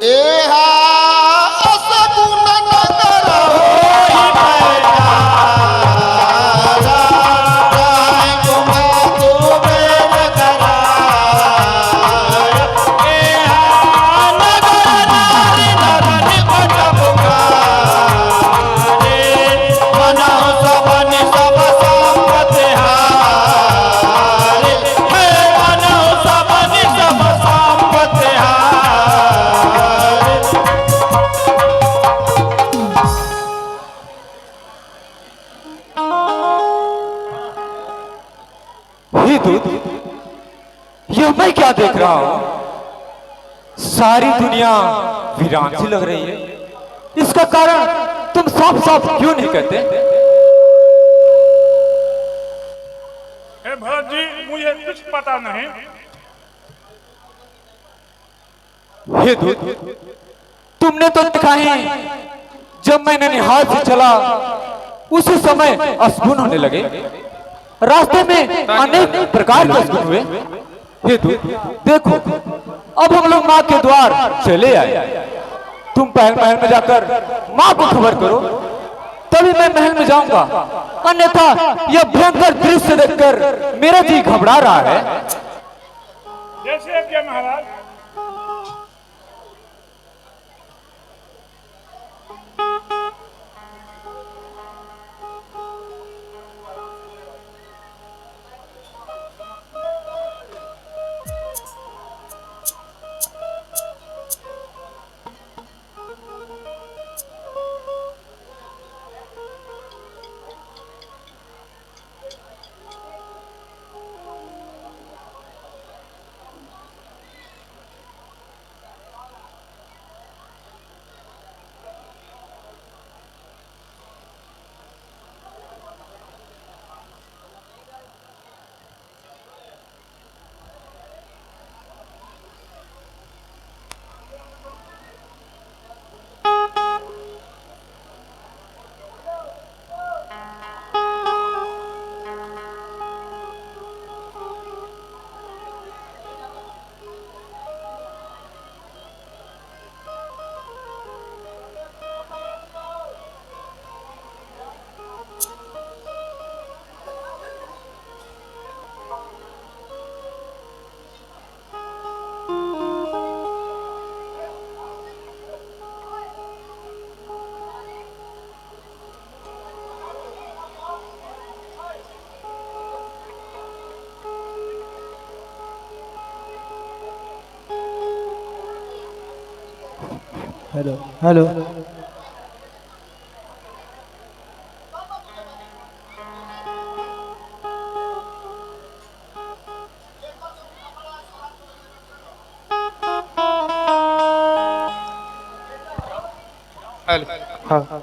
एहा असगुन नगर होई पैदा राय गुमा तू बेर कराय एहा नगर नारी नरनि पटबुकारे मनहु सबनि सब संपत्ति हारे हे मनहु सबनि सब संपत्ति हे दूत, यह मैं क्या देख रहा हूं? सारी दुनिया वीरान सी लग रही है। इसका कारण तुम साफ साफ क्यों नहीं कहते? हे भरत जी, मुझे कुछ पता नहीं। हे दूत, तुमने तो देखा ही जब मैंने निहाल से चला उसी समय अशुभ होने लगे। रास्ते में अनेक प्रकार के अशुभ हुए। हे दूत, देखो अब हम लोग माँ के द्वार चले आए। तुम महल में जाकर माँ को खबर करो, तभी मैं महल में जाऊंगा। अन्यथा यह भयंकर दृश्य देखकर मेरा जी घबरा रहा है। जैसे क्या महाराज? Hello hello. हाँ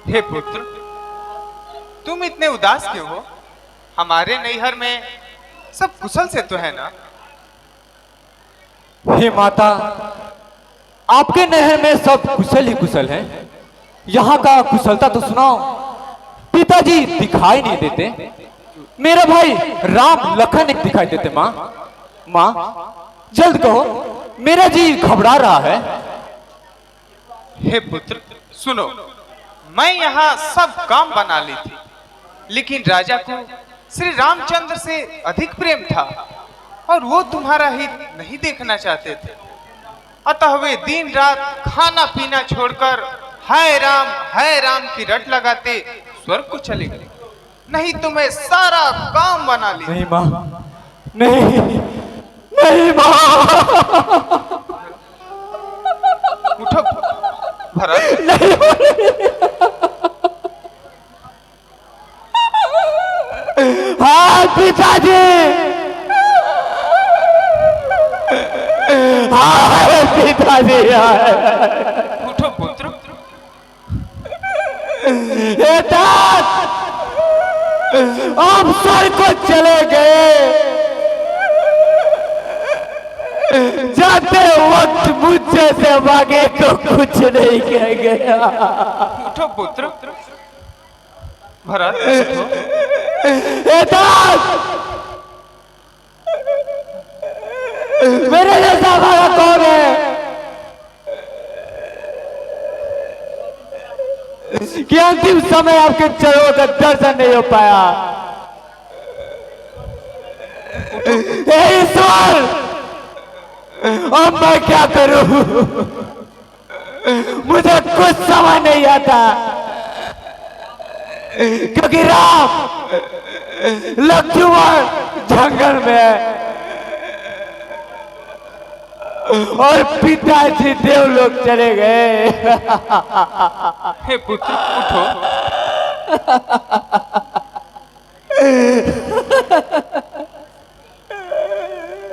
हे पुत्र, तुम इतने उदास क्यों हो? हमारे नैहर में सब कुशल से तो है ना? हे माता, आपके नहर में सब कुशल ही कुशल है। यहाँ का कुशलता तो सुनाओ। पिताजी दिखाई नहीं देते, मेरा भाई राम लखन एक दिखाई देते। माँ माँ जल्द कहो, मेरा जी घबरा रहा है। हे पुत्र सुनो, मैं यहाँ सब काम बना ली थी, लेकिन राजा को श्री रामचंद्र से अधिक प्रेम था और वो तुम्हारा हित नहीं देखना चाहते थे। अतः वे दिन रात खाना पीना छोड़कर हाय राम की रट लगाते स्वर्ग को चले गए। नहीं तुम्हें सारा काम बना ली। नहीं माँ, नहीं नहीं माँ, उठो भरत। हाँ पिताजी, हाँ पिताजी, उठो पुत्र। आप स्वर्ग को चले गए, जाते वक्त मुझसे से मांगे तो कुछ नहीं कह गया। उठो पुत्र। भरत मेरे जैसा हमारा कौन है कि अंतिम समय आपके चरणों का दर्शन नहीं हो पाया। हे ईश्वर, अब मैं क्या करूं? मुझे कुछ समझ नहीं आता, क्योंकि राम लक्ष्मण जंगल में है और पिताजी देवलोक चले गए। हे पुत्र उठो।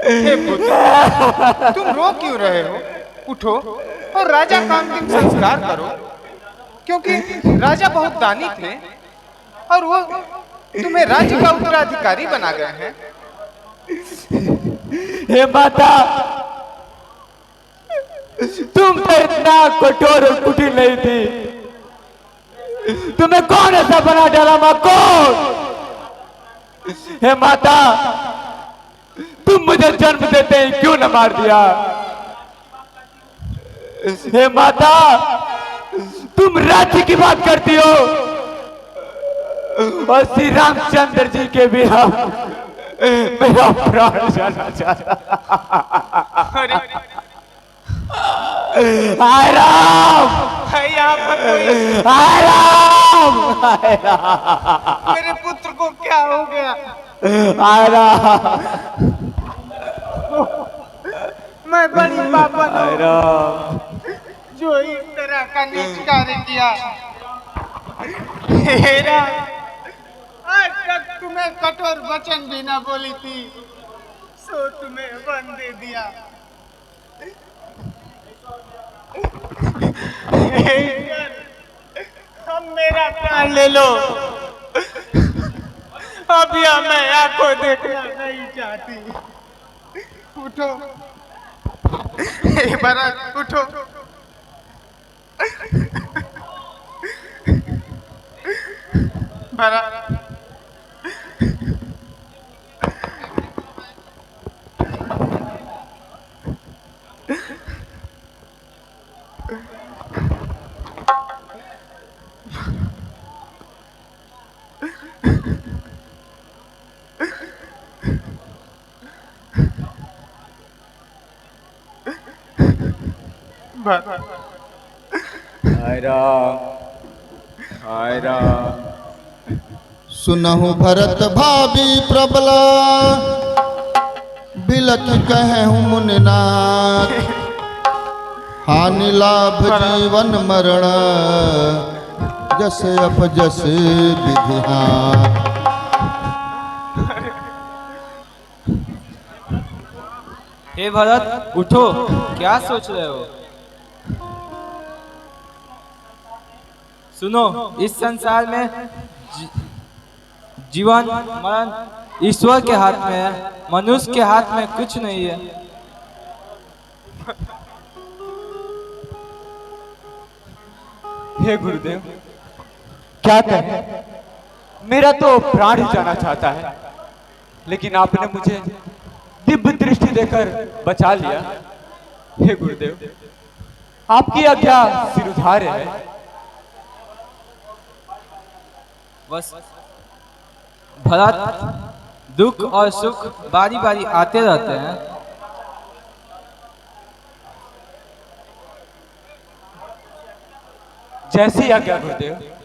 हे पुत्र, तुम रो क्यों रहे हो? उठो और राजा का अंतिम संस्कार करो, क्योंकि राजा बहुत दानी थे और वो तुम्हें राज्य का उत्तराधिकारी बना गए हैं। हे माता, तुम तो इतना कठोर और कुटिल नहीं थी। तुम्हें कौन ऐसा बना डाला मां? कौन? हे माता, तुम मुझे जन्म देते ही क्यों न मार दिया? हे माता, तुम राज्य की बात करती हो और श्री रामचंद्र जी के बिना मेरा प्राण जाना चाहता। हाय राम, यहाँ पर कोई हाय राम, हाय राम, मेरे पुत्र को क्या हो गया? हाय राम, मैं बड़ी पापन हाय हूँ राम, जो इस तरह का नीच कार्य किया। हे राम, आज तक तुम्हें कठोर वचन भी न बोली थी, सो तुम्हें वन दे दिया। हे ईश्वर, अब मेरा प्राण ले लो। अब यह मैं आंखों देखना नहीं चाहती। उठो हे भरत, उठो। भरत, हाय राम, हाय राम। सुनहु भरत भाभी प्रबला, बिलख कहूँ मुनिनाथ। हानि लाभ जीवन मरण, जस अपजस विधिहान। हे भरत उठो, क्या सोच रहे हो? सुनो, इस संसार में जीवन मरण ईश्वर के हाथ में है, मनुष्य के हाथ में कुछ नहीं है। हे गुरुदेव, क्या कहें? मेरा तो प्राण ही जाना चाहता है, लेकिन आपने मुझे दिव्य दृष्टि देकर बचा लिया। हे गुरुदेव, आपकी आज्ञा सिर उधार्य है। बस भरत, दुख और सुख बारी बारी आते रहते हैं। जैसी आज्ञा गुरुदेव।